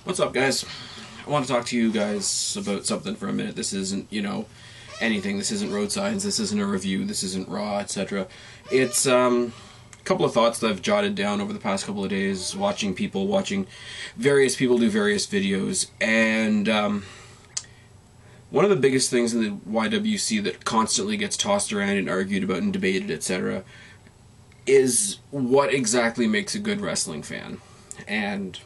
What's up, guys? I want to talk to you guys about something for a minute. This isn't, anything. This isn't road signs. This isn't a review. This isn't Raw, etc. It's a couple of thoughts that I've jotted down over the past couple of days, watching various people do various videos, and one of the biggest things in the YWC that constantly gets tossed around and argued about and debated, etc., is what exactly makes a good wrestling fan. And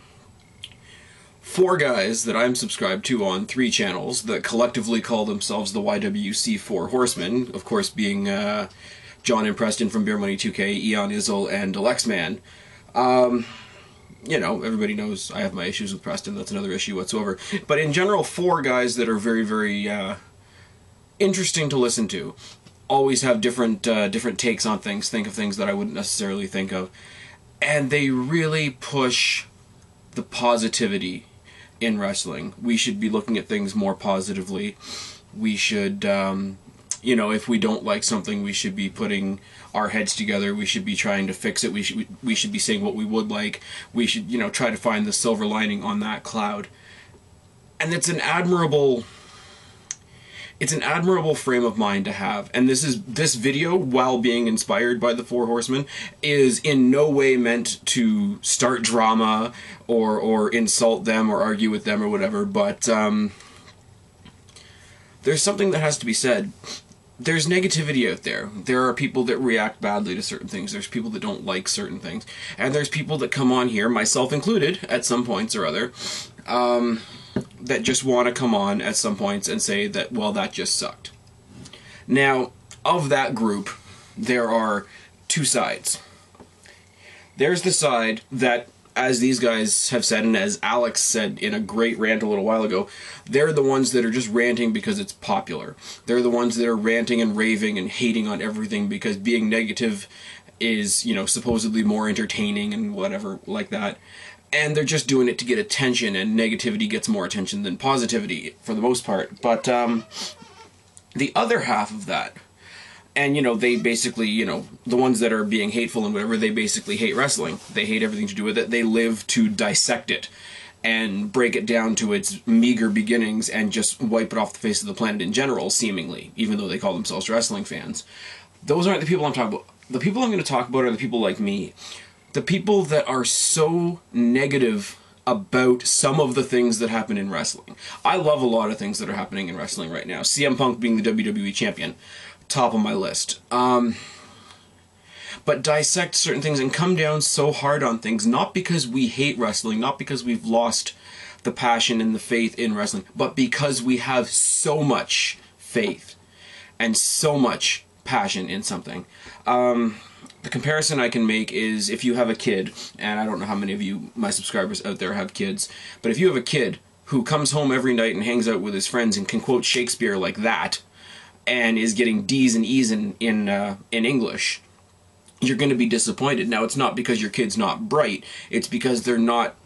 four guys that I'm subscribed to on 3 channels that collectively call themselves the YWC Four Horsemen, of course being John and Preston from Beer Money 2K, Eon Izzle, and Alexman. Everybody knows I have my issues with Preston. That's another issue whatsoever. But in general, 4 guys that are very, very interesting to listen to. Always have different takes on things, think of things that I wouldn't necessarily think of. And they really push the positivity in wrestling. We should be looking at things more positively. We should, if we don't like something, we should be putting our heads together. We should be trying to fix it. We should be saying what we would like. We should, try to find the silver lining on that cloud. And it's an admirable frame of mind to have. And this video, while being inspired by the Four Horsemen, is in no way meant to start drama or insult them or argue with them or whatever, but there's something that has to be said. There's negativity out there. There are people that react badly to certain things. There's people that don't like certain things. And there's people that come on here, myself included, at some points or other, that just want to come on at some points and say that, well, that just sucked. Now, of that group, there are 2 sides. There's the side that, as these guys have said, and as Alex said in a great rant a little while ago, they're the ones that are just ranting because it's popular. They're the ones that are ranting and raving and hating on everything because being negative is, supposedly more entertaining and whatever like that. And they're just doing it to get attention, and negativity gets more attention than positivity, for the most part. But the other half of that, and they basically, the ones that are being hateful and whatever, they basically hate wrestling. They hate everything to do with it. They live to dissect it and break it down to its meager beginnings and just wipe it off the face of the planet in general, seemingly, even though they call themselves wrestling fans. Those aren't the people I'm talking about. The people I'm going to talk about are the people like me. The people that are so negative about some of the things that happen in wrestling. I love a lot of things that are happening in wrestling right now. CM Punk being the WWE champion, top of my list. But dissect certain things and come down so hard on things, not because we hate wrestling, not because we've lost the passion and the faith in wrestling, but because we have so much faith and so much passion in something. The comparison I can make is if you have a kid, and I don't know how many of you, my subscribers out there, have kids, but if you have a kid who comes home every night and hangs out with his friends and can quote Shakespeare like that, and is getting D's and E's in English, you're going to be disappointed. Now, it's not because your kid's not bright, it's because they're not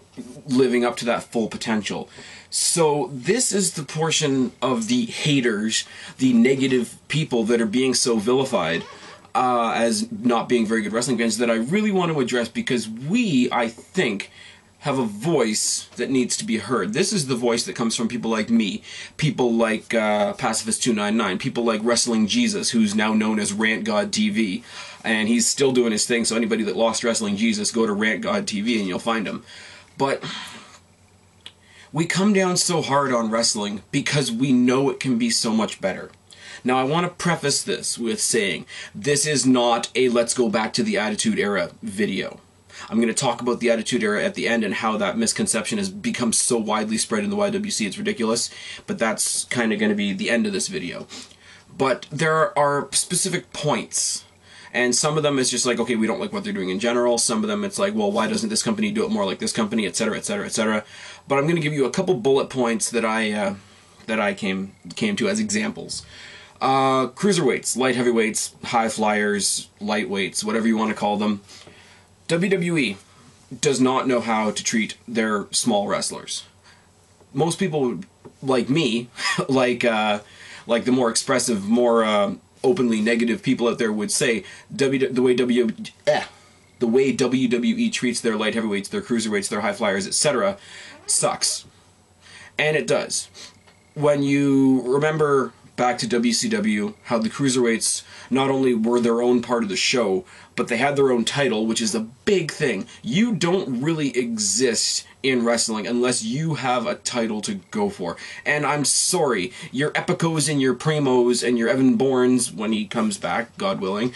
living up to that full potential. So this is the portion of the haters, the negative people that are being so vilified as not being very good wrestling fans, that I really want to address, because we, I think, have a voice that needs to be heard. This is the voice that comes from people like me, people like Pacifist299, people like Wrestling Jesus, who's now known as Rant God TV, and he's still doing his thing, so anybody that lost Wrestling Jesus, go to Rant God TV and you'll find him. But we come down so hard on wrestling because we know it can be so much better. Now, I want to preface this with saying, this is not a let's go back to the Attitude Era video. I'm going to talk about the Attitude Era at the end and how that misconception has become so widely spread in the YWC, it's ridiculous, but that's kind of going to be the end of this video. But there are specific points, and some of them is just like, okay, we don't like what they're doing in general. Some of them it's like, well, why doesn't this company do it more like this company, etc., etc., etc. But I'm going to give you a couple bullet points that I came to as examples. Cruiserweights, light heavyweights, high flyers, lightweights, whatever you want to call them. WWE does not know how to treat their small wrestlers. Most people, like me, like the more expressive, more openly negative people out there would say, the way WWE the way WWE treats their light heavyweights, their cruiserweights, their high flyers, etc., sucks. And it does. When you remember back to WCW, how the cruiserweights not only were their own part of the show, but they had their own title, which is a big thing. You don't really exist in wrestling unless you have a title to go for. And I'm sorry, your Epicos and your Primos and your Evan Bournes, when he comes back, God willing,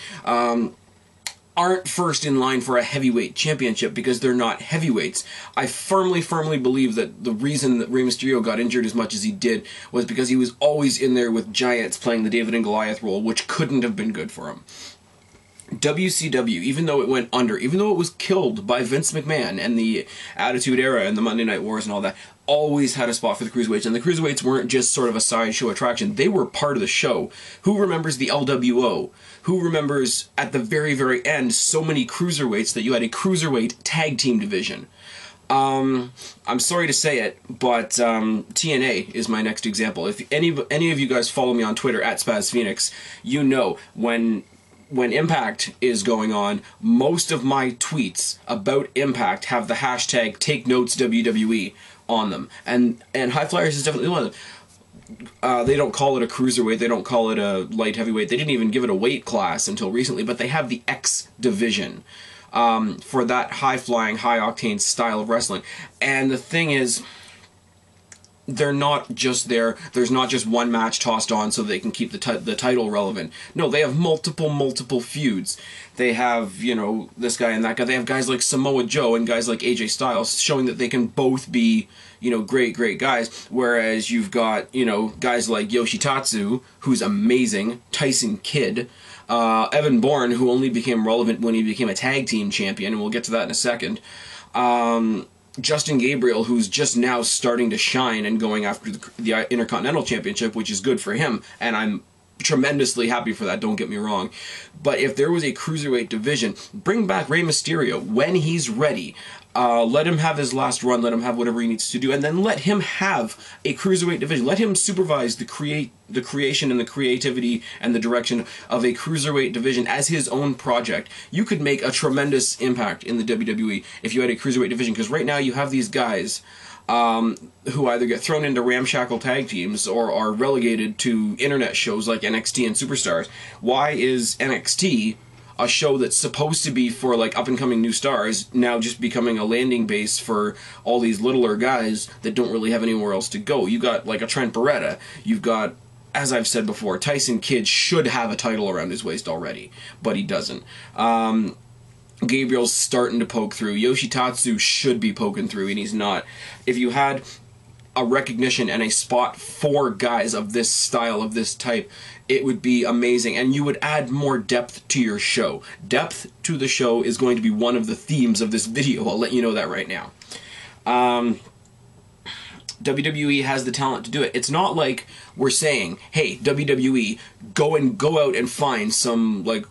aren't first in line for a heavyweight championship because they're not heavyweights. I firmly believe that the reason that Rey Mysterio got injured as much as he did was because he was always in there with giants playing the David and Goliath role, which couldn't have been good for him. WCW, even though it went under, even though it was killed by Vince McMahon and the Attitude Era and the Monday Night Wars and all that, always had a spot for the Cruiserweights, and the Cruiserweights weren't just sort of a sideshow attraction. They were part of the show. Who remembers the LWO? Who remembers, at the very end, so many Cruiserweights that you had a Cruiserweight tag team division? I'm sorry to say it, but TNA is my next example. If any of you guys follow me on Twitter, at SpazPhoenix, you know when Impact is going on, most of my tweets about Impact have the hashtag #TakeNotesWWE on them. And High Flyers is definitely one of them. They don't call it a cruiserweight, they don't call it a light heavyweight, they didn't even give it a weight class until recently, but they have the X division for that high-flying, high-octane style of wrestling. And the thing is, they're not just there. There's not just one match tossed on so they can keep the title relevant. No, they have multiple feuds. They have, you know, this guy and that guy. They have guys like Samoa Joe and guys like AJ Styles showing that they can both be, you know, great guys. Whereas you've got, you know, guys like Yoshitatsu, who's amazing, Tyson Kidd, Evan Bourne, who only became relevant when he became a tag team champion, and we'll get to that in a second. Justin Gabriel, who's just now starting to shine and going after the Intercontinental Championship, which is good for him, and I'm tremendously happy for that, don't get me wrong. But if there was a Cruiserweight division, bring back Rey Mysterio when he's ready. Let him have his last run, let him have whatever he needs to do, and then let him have a Cruiserweight division. Let him supervise the creation and the creativity and the direction of a Cruiserweight division as his own project. You could make a tremendous impact in the WWE if you had a Cruiserweight division, because right now you have these guys who either get thrown into ramshackle tag teams or are relegated to internet shows like NXT and Superstars. Why is NXT, a show that's supposed to be for like up-and-coming new stars, now just becoming a landing base for all these littler guys that don't really have anywhere else to go? You got like a Trent Beretta. You've got, as I've said before, Tyson Kidd should have a title around his waist already, but he doesn't. Gabriel's starting to poke through. Yoshitatsu should be poking through, and he's not. If you had a recognition and a spot for guys of this style, of this type, it would be amazing, and you would add more depth to your show. Depth to the show is going to be one of the themes of this video. I'll let you know that right now. WWE has the talent to do it. It's not like we're saying, hey, WWE, go out and find some like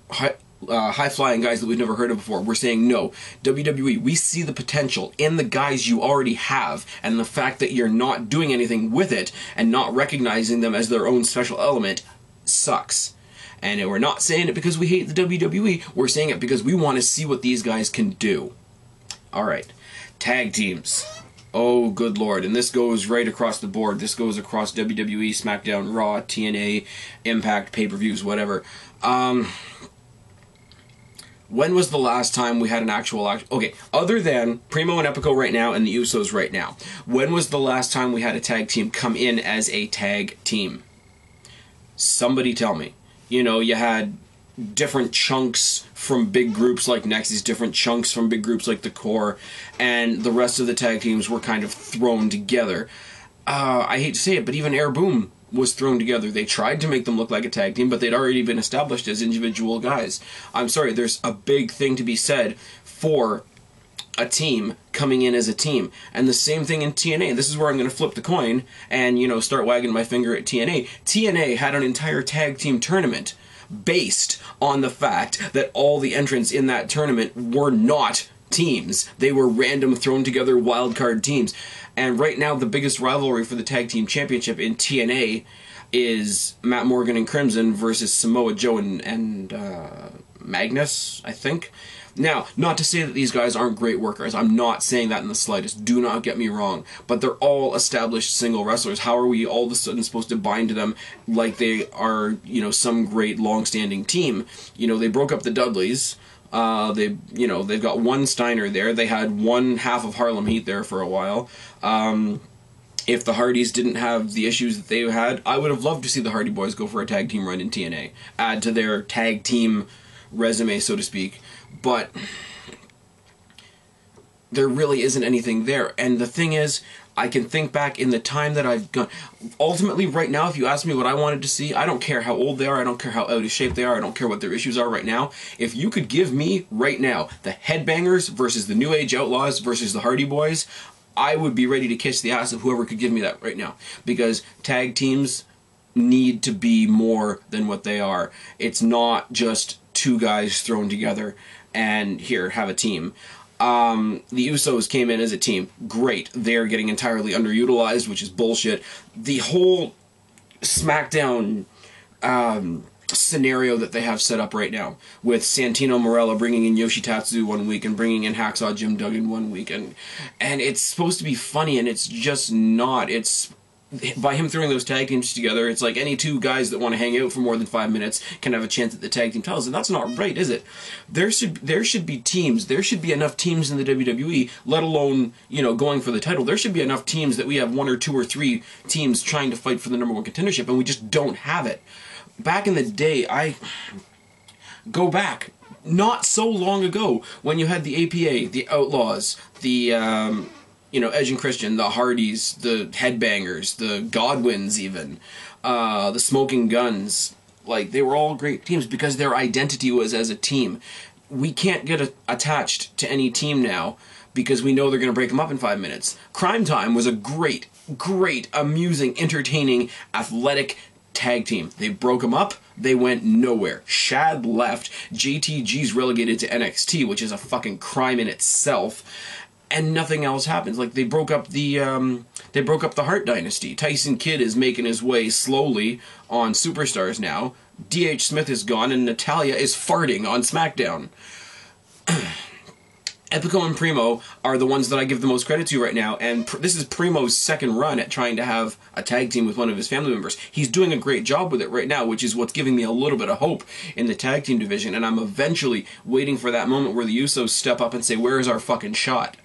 high-flying guys that we've never heard of before. We're saying, no, WWE, we see the potential in the guys you already have, and the fact that you're not doing anything with it and not recognizing them as their own special element sucks. And we're not saying it because we hate the WWE, we're saying it because we want to see what these guys can do. Alright, tag teams. Oh, good lord. And this goes right across the board. This goes across WWE, SmackDown, Raw, TNA, Impact, pay-per-views, whatever. When was the last time we had an actual... Okay, other than Primo and Epico right now and the Usos right now, when was the last time we had a tag team come in as a tag team? Somebody tell me. You know, you had different chunks from big groups like Nexus, different chunks from big groups like The Core, and the rest of the tag teams were kind of thrown together. I hate to say it, but even Air Boom was thrown together. They tried to make them look like a tag team, but they'd already been established as individual guys. I'm sorry, there's a big thing to be said for a team coming in as a team. And the same thing in TNA. This is where I'm going to flip the coin and, you know, start wagging my finger at TNA. TNA had an entire tag team tournament based on the fact that all the entrants in that tournament were not teams. They were random, thrown together wildcard teams. And right now, the biggest rivalry for the Tag Team Championship in TNA is Matt Morgan and Crimson versus Samoa Joe and Magnus, I think. Now, not to say that these guys aren't great workers. I'm not saying that in the slightest. Do not get me wrong. But they're all established single wrestlers. How are we all of a sudden supposed to bind to them like they are, you know, some great long-standing team? You know, they broke up the Dudleys. They've got one Steiner there. They had one half of Harlem Heat there for a while. If the Hardys didn't have the issues that they had, I would have loved to see the Hardy Boys go for a tag team run in TNA. Add to their tag team resume, so to speak. But there really isn't anything there. And the thing is, I can think back in the time that I've gone. Ultimately, right now, if you ask me what I wanted to see, I don't care how old they are, I don't care how out of shape they are, I don't care what their issues are right now. If you could give me, right now, the Headbangers versus the New Age Outlaws versus the Hardy Boys, I would be ready to kiss the ass of whoever could give me that right now. Because tag teams need to be more than what they are. It's not just two guys thrown together and here, have a team. The Usos came in as a team. Great. They're getting entirely underutilized, which is bullshit. The whole SmackDown scenario that they have set up right now, with Santino Marella bringing in Yoshitatsu one week and bringing in Hacksaw Jim Duggan one week, and it's supposed to be funny, and it's just not. It's by him throwing those tag teams together, it's like any two guys that want to hang out for more than 5 minutes can have a chance at the tag team titles, and that's not right, is it? There should be teams. There should be enough teams in the WWE, let alone, you know, going for the title. There should be enough teams that we have 1 or 2 or 3 teams trying to fight for the #1 contendership, and we just don't have it. Back in the day, I go back not so long ago when you had the APA, the Outlaws, the Edge and Christian, the Hardys, the Headbangers, the Godwins even, the Smoking Guns. Like, they were all great teams because their identity was as a team. We can't get attached to any team now because we know they're going to break them up in 5 minutes. Crime Time was a great, amusing, entertaining, athletic tag team. They broke them up. They went nowhere. Shad left. JTG's relegated to NXT, which is a fucking crime in itself. And nothing else happens. Like, they broke up the Hart Dynasty. Tyson Kidd is making his way slowly on Superstars now. D.H. Smith is gone, and Natalya is farting on SmackDown. Epico and Primo are the ones that I give the most credit to right now, and this is Primo's second run at trying to have a tag team with one of his family members. He's doing a great job with it right now, which is what's giving me a little bit of hope in the tag team division, and I'm eventually waiting for that moment where the Usos step up and say, where is our fucking shot?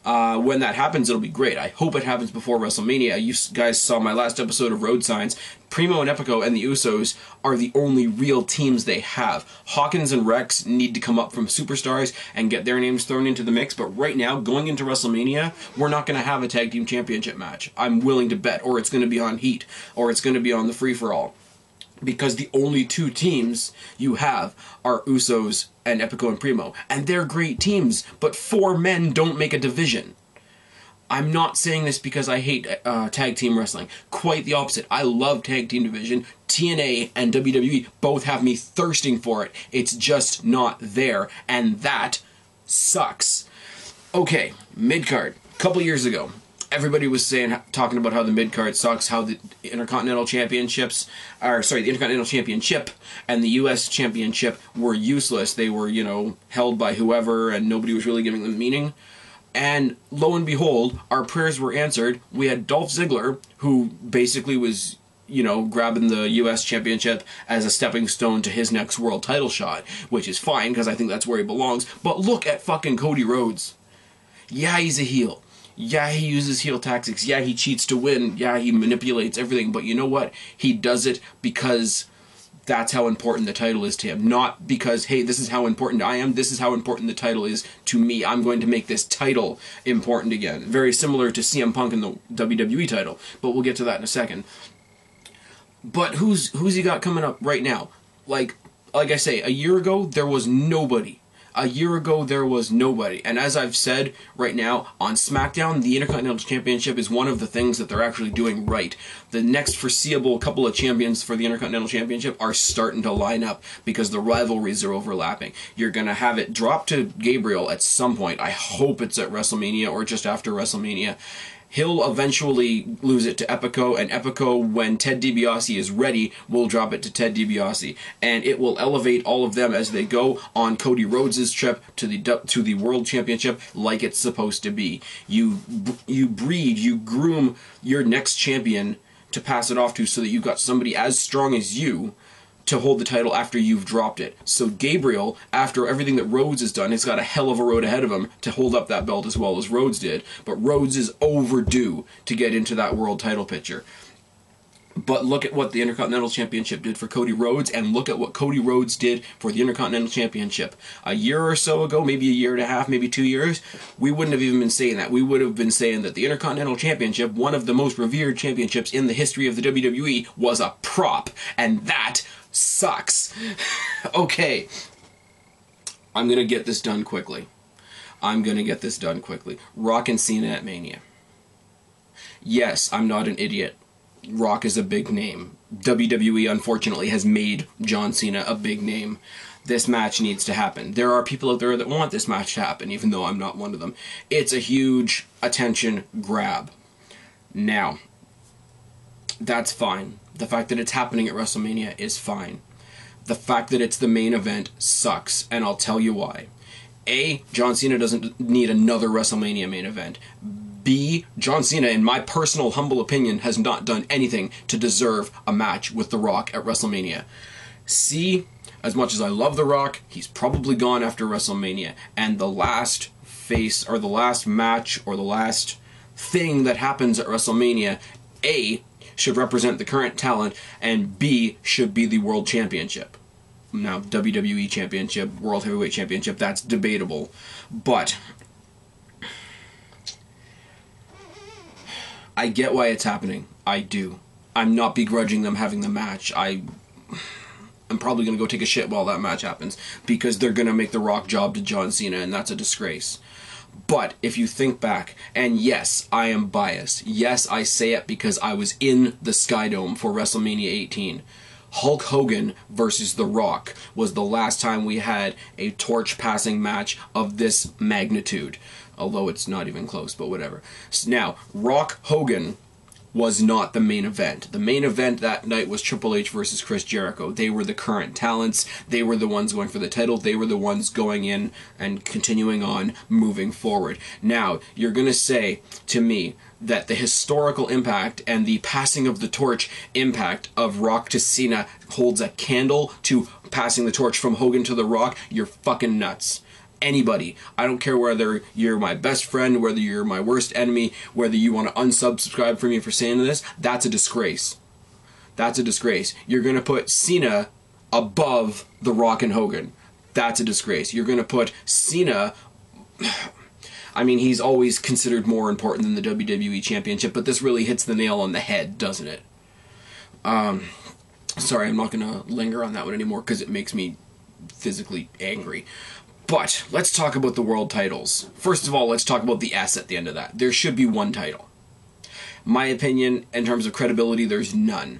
When that happens, it'll be great. I hope it happens before WrestleMania. You guys saw my last episode of Road Signs. Primo and Epico and the Usos are the only real teams they have. Hawkins and Rex need to come up from Superstars and get their names thrown into the mix, but right now, going into WrestleMania, we're not going to have a tag team championship match. I'm willing to bet, or it's going to be on Heat, or it's going to be on the free-for-all. Because the only two teams you have are Usos and Epico and Primo. And they're great teams, but 4 men don't make a division. I'm not saying this because I hate tag team wrestling. Quite the opposite. I love tag team division. TNA and WWE both have me thirsting for it. It's just not there, and that sucks. Okay, mid-card. A couple years ago, everybody was talking about how the mid-card sucks, how the Intercontinental Championships, the Intercontinental Championship and the U.S. Championship were useless. They were, held by whoever, and nobody was really giving them meaning. And lo and behold, our prayers were answered. We had Dolph Ziggler, who basically was, grabbing the U.S. Championship as a stepping stone to his next world title shot, which is fine, because I think that's where he belongs. But look at fucking Cody Rhodes. Yeah, he's a heel. Yeah, he uses heel tactics. Yeah, he cheats to win. Yeah, he manipulates everything. But you know what? He does it because that's how important the title is to him. Not because, hey, this is how important I am. This is how important the title is to me. I'm going to make this title important again. Very similar to CM Punk and the WWE title. But we'll get to that in a second. But who's he got coming up right now? Like I say, a year ago, there was nobody. A year ago, there was nobody. And as I've said right now, on SmackDown, the Intercontinental Championship is one of the things that they're actually doing right. The next foreseeable couple of champions for the Intercontinental Championship are starting to line up because the rivalries are overlapping. You're going to have it drop to Gabriel at some point. I hope it's at WrestleMania or just after WrestleMania. He'll eventually lose it to Epico, and Epico, when Ted DiBiase is ready, will drop it to Ted DiBiase, and it will elevate all of them as they go on Cody Rhodes' trip to the World Championship, like it's supposed to be. You breed, you groom your next champion to pass it off to, so that you've got somebody as strong as you to hold the title after you've dropped it. So Gabriel, after everything that Rhodes has done, has got a hell of a road ahead of him to hold up that belt as well as Rhodes did. But Rhodes is overdue to get into that world title picture. But look at what the Intercontinental Championship did for Cody Rhodes, and look at what Cody Rhodes did for the Intercontinental Championship. A year or so ago, maybe a year and a half, maybe 2 years, we wouldn't have even been saying that. We would have been saying that the Intercontinental Championship, one of the most revered championships in the history of the WWE, was a prop. And that sucks. Okay. I'm going to get this done quickly. Rock and Cena at Mania. Yes, I'm not an idiot. Rock is a big name. WWE, unfortunately, has made John Cena a big name. This match needs to happen. There are people out there that want this match to happen, even though I'm not one of them. It's a huge attention grab. Now, that's fine. The fact that it's happening at WrestleMania is fine. The fact that it's the main event sucks, and I'll tell you why. A, John Cena doesn't need another WrestleMania main event. B, John Cena, in my personal humble opinion, has not done anything to deserve a match with The Rock at WrestleMania. C, as much as I love The Rock, he's probably gone after WrestleMania, and the last face, or the last match, or the last thing that happens at WrestleMania, A, should represent the current talent, and B, should be the World Championship. Now, WWE Championship, World Heavyweight Championship, that's debatable, but I get why it's happening. I do. I'm not begrudging them having the match. I'm probably going to go take a shit while that match happens, because they're going to make the Rock job to John Cena, and that's a disgrace. But if you think back, and yes, I am biased. Yes, I say it because I was in the Skydome for WrestleMania 18. Hulk Hogan versus The Rock was the last time we had a torch-passing match of this magnitude. Although it's not even close, but whatever. Now, Rock Hogan was not the main event. The main event that night was Triple H versus Chris Jericho. They were the current talents. They were the ones going for the title. They were the ones going in and continuing on, moving forward. Now, you're going to say to me that the historical impact and the passing of the torch impact of Rock to Cena holds a candle to passing the torch from Hogan to The Rock. You're fucking nuts. Anybody. I don't care whether you're my best friend, whether you're my worst enemy, whether you want to unsubscribe from me for saying this, that's a disgrace. That's a disgrace. You're going to put Cena above The Rock and Hogan. That's a disgrace. You're going to put Cena... I mean, he's always considered more important than the WWE Championship, but this really hits the nail on the head, doesn't it? Sorry, I'm not going to linger on that one anymore because it makes me physically angry. But let's talk about the world titles. First of all, let's talk about the S at the end of that. There should be one title. My opinion, in terms of credibility, there's none.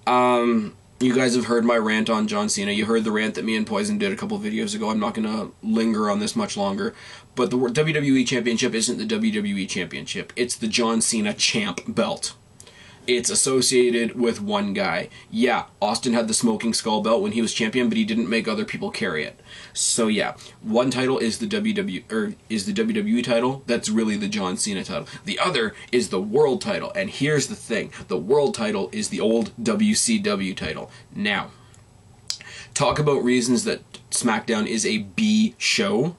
You guys have heard my rant on John Cena. You heard the rant that me and Poison did a couple videos ago. I'm not going to linger on this much longer. But the WWE Championship isn't the WWE Championship. It's the John Cena Champ belt. It's associated with one guy. Yeah, Austin had the Smoking Skull belt when he was champion, but he didn't make other people carry it. So yeah, one title is the WWE title. That's really the John Cena title. The other is the world title. And here's the thing. The world title is the old WCW title. Now, talk about reasons that SmackDown is a B show.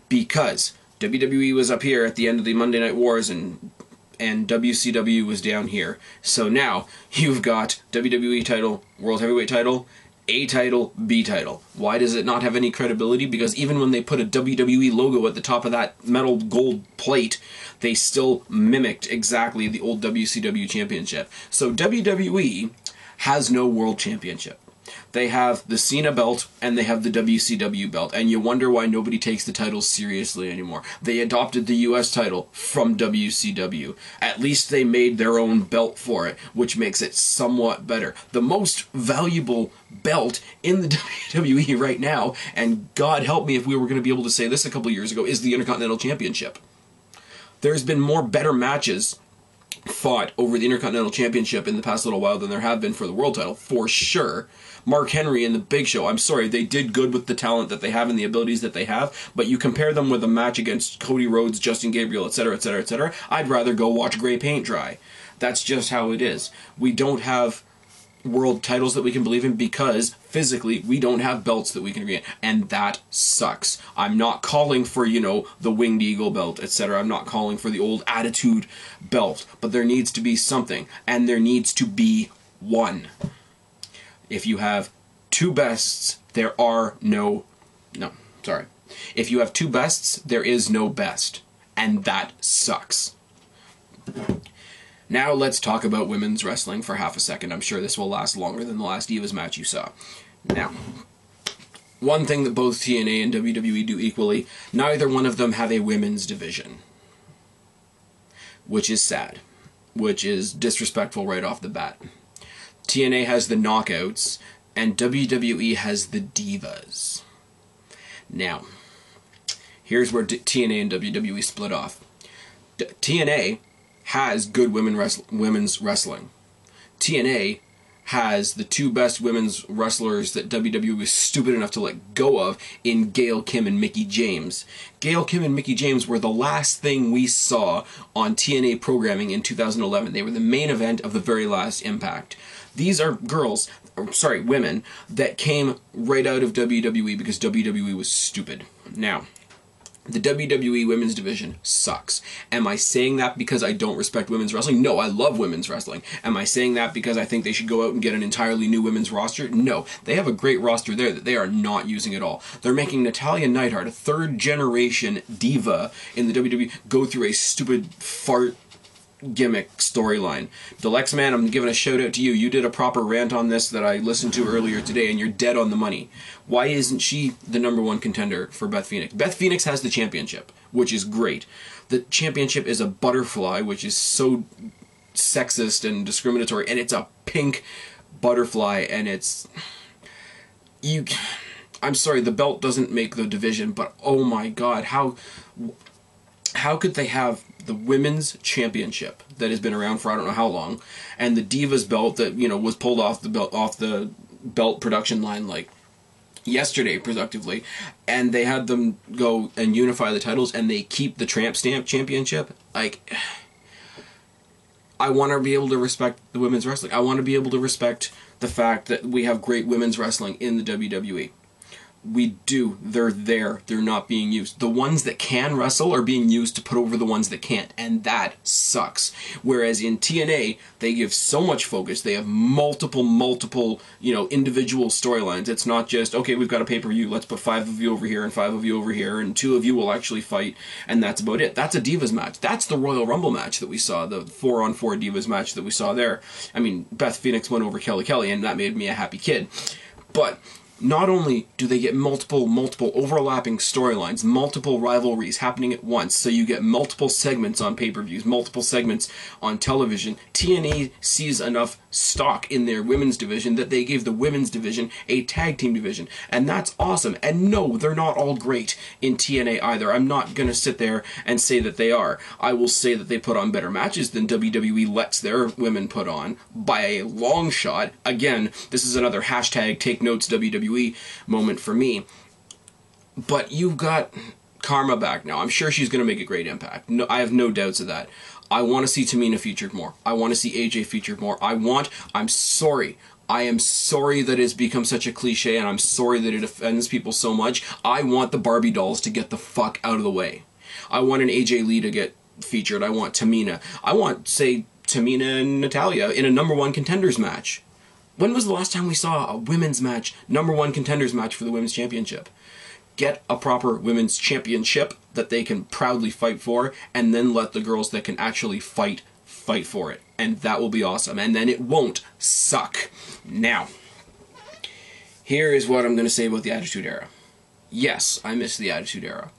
Because WWE was up here at the end of the Monday Night Wars, and WCW was down here. So now, you've got WWE title, World Heavyweight title, A title, B title. Why does it not have any credibility? Because even when they put a WWE logo at the top of that metal gold plate, they still mimicked exactly the old WCW championship. So WWE has no world championship. They have the Cena belt, and they have the WCW belt, and you wonder why nobody takes the titles seriously anymore. They adopted the US title from WCW. At least they made their own belt for it, which makes it somewhat better. The most valuable belt in the WWE right now, and God help me if we were going to be able to say this a couple years ago, is the Intercontinental Championship. There's been more better matches fought over the Intercontinental Championship in the past little while than there have been for the world title, for sure. Mark Henry and the Big Show, I'm sorry, they did good with the talent that they have and the abilities that they have, but you compare them with a match against Cody Rhodes, Justin Gabriel, etc., etc., etc., I'd rather go watch Grey Paint dry. That's just how it is. We don't have world titles that we can believe in because physically we don't have belts that we can agree on, and that sucks. I'm not calling for, you know, the Winged Eagle belt, etc. I'm not calling for the old Attitude belt, but there needs to be something, and there needs to be one. If you have two bests, there are if you have two bests, there is no best, and that sucks. Now let's talk about women's wrestling for half a second. I'm sure this will last longer than the last Divas match you saw. Now, one thing that both TNA and WWE do equally, neither one of them have a women's division. Which is sad. Which is disrespectful right off the bat. TNA has the Knockouts, and WWE has the Divas. Now, here's where TNA and WWE split off. TNA has good women's wrestling. TNA has the two best women's wrestlers that WWE was stupid enough to let go of in Gail Kim and Mickie James. Gail Kim and Mickie James were the last thing we saw on TNA programming in 2011. They were the main event of the very last Impact. These are women that came right out of WWE because WWE was stupid. Now, the WWE women's division sucks. Am I saying that because I don't respect women's wrestling? No, I love women's wrestling. Am I saying that because I think they should go out and get an entirely new women's roster? No. They have a great roster there that they are not using at all. They're making Natalya Neidhart, a third-generation diva in the WWE, go through a stupid fart gimmick storyline. Deluxe Man, I'm giving a shout out to you. You did a proper rant on this that I listened to earlier today, and you're dead on the money. Why isn't she the #1 contender for Beth Phoenix? Beth Phoenix has the championship, which is great. The championship is a butterfly, which is so sexist and discriminatory, and it's a pink butterfly, and it's... I'm sorry, the belt doesn't make the division, but oh my god, how could they have the women's championship that has been around for I don't know how long, and the Divas belt that, you know, was pulled off the belt production line like yesterday, productively, and they had them go and unify the titles, and they keep the Tramp Stamp championship? Like, I want to be able to respect the women's wrestling. I want to be able to respect the fact that we have great women's wrestling in the WWE. We do. They're there. They're not being used. The ones that can wrestle are being used to put over the ones that can't, and that sucks. Whereas in TNA, they give so much focus. They have multiple, you know, individual storylines. It's not just, okay, we've got a pay-per-view, let's put 5 of you over here and 5 of you over here, and 2 of you will actually fight, and that's about it. That's a Divas match. That's the Royal Rumble match that we saw, the 4-on-4 Divas match that we saw there. I mean, Beth Phoenix went over Kelly Kelly, and that made me a happy kid. But not only do they get multiple overlapping storylines, multiple rivalries happening at once, so you get multiple segments on pay-per-views, multiple segments on television, TNA sees enough stock in their women's division that they gave the women's division a tag team division, and that's awesome. And no, they're not all great in TNA either. I'm not going to sit there and say that they are. I will say that they put on better matches than WWE lets their women put on, by a long shot. Again, this is another hashtag take notes WWE moment for me. But you've got Karma back now. I'm sure she's going to make a great impact. No, I have no doubts of that. I want to see Tamina featured more. I want to see AJ featured more. I'm sorry. I am sorry that it's become such a cliche, and I'm sorry that it offends people so much. I want the Barbie dolls to get the fuck out of the way. I want an AJ Lee to get featured. I want Tamina. I want, say, Tamina and Natalya in a #1 contenders match. When was the last time we saw a women's match, #1 contenders match for the women's championship? Get a proper women's championship that they can proudly fight for, and then let the girls that can actually fight for it. And that will be awesome. And then it won't suck. Now, here is what I'm going to say about the Attitude Era. Yes, I miss the Attitude Era.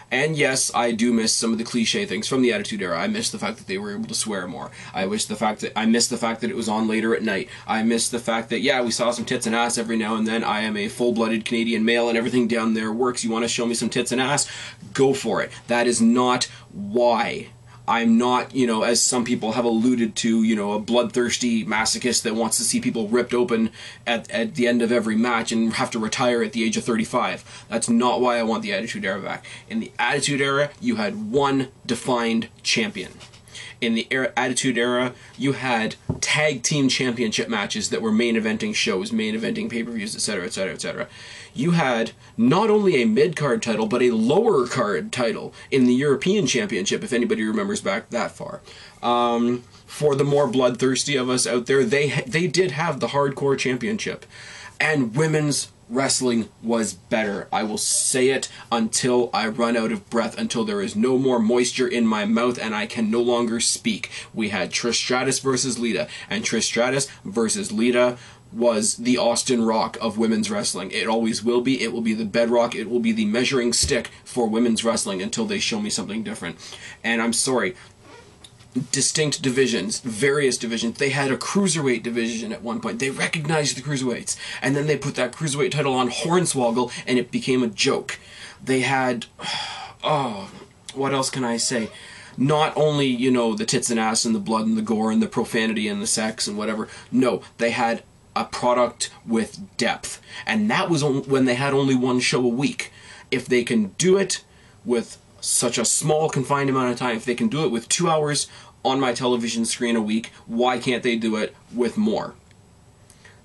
And yes, I do miss some of the cliche things from the Attitude Era. I miss the fact that they were able to swear more. I miss the fact that it was on later at night. I miss the fact that, yeah, we saw some tits and ass every now and then. I am a full-blooded Canadian male and everything down there works. You want to show me some tits and ass? Go for it. That is not why I'm not, you know, as some people have alluded to, you know, a bloodthirsty masochist that wants to see people ripped open at the end of every match and have to retire at the age of 35. That's not why I want the Attitude Era back. In the Attitude Era, you had one defined champion. In the Attitude Era, you had tag team championship matches that were main eventing shows, main eventing pay-per-views, etc., etc., etc. You had not only a mid-card title, but a lower card title in the European Championship, if anybody remembers back that far. For the more bloodthirsty of us out there, they did have the Hardcore Championship. And women's wrestling was better. I will say it until I run out of breath, until there is no more moisture in my mouth and I can no longer speak. We had Trish Stratus versus Lita, and Trish Stratus versus Lita was the Austin Rock of women's wrestling. It always will be. It will be the bedrock. It will be the measuring stick for women's wrestling until they show me something different. And I'm sorry, distinct divisions, various divisions. They had a Cruiserweight division at one point. They recognized the Cruiserweights, and then they put that Cruiserweight title on Hornswoggle, and it became a joke. They had, oh, what else can I say? Not only, you know, the tits and ass and the blood and the gore and the profanity and the sex and whatever. No, they had a product with depth, and that was when they had only one show a week. If they can do it with such a small confined amount of time, if they can do it with 2 hours on my television screen a week, why can't they do it with more?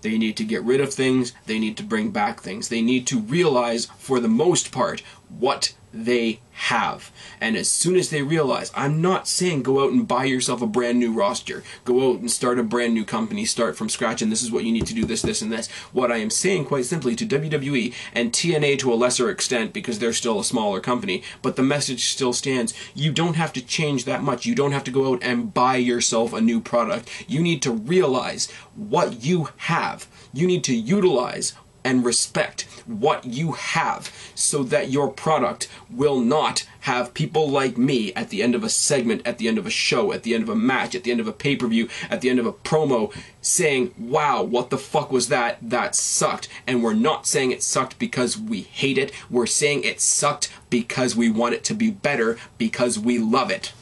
They need to get rid of things, they need to bring back things, they need to realize, for the most part, what they have. And as soon as they realize, I'm not saying go out and buy yourself a brand new roster, go out and start a brand new company, start from scratch, and this is what you need to do, this, this, and this. What I am saying, quite simply, to WWE and TNA to a lesser extent, because they're still a smaller company, but the message still stands. You don't have to change that much. You don't have to go out and buy yourself a new product. You need to realize what you have. You need to utilize and respect what you have, so that your product will not have people like me at the end of a segment, at the end of a show, at the end of a match, at the end of a pay-per-view, at the end of a promo, saying, wow, what the fuck was that? That sucked. And we're not saying it sucked because we hate it. We're saying it sucked because we want it to be better, because we love it.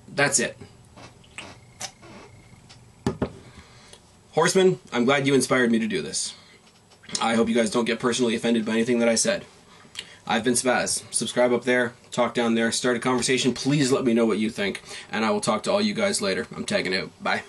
That's it. Horseman, I'm glad you inspired me to do this. I hope you guys don't get personally offended by anything that I said. I've been Spaz. Subscribe up there, talk down there, start a conversation. Please let me know what you think, and I will talk to all you guys later. I'm tagging out. Bye.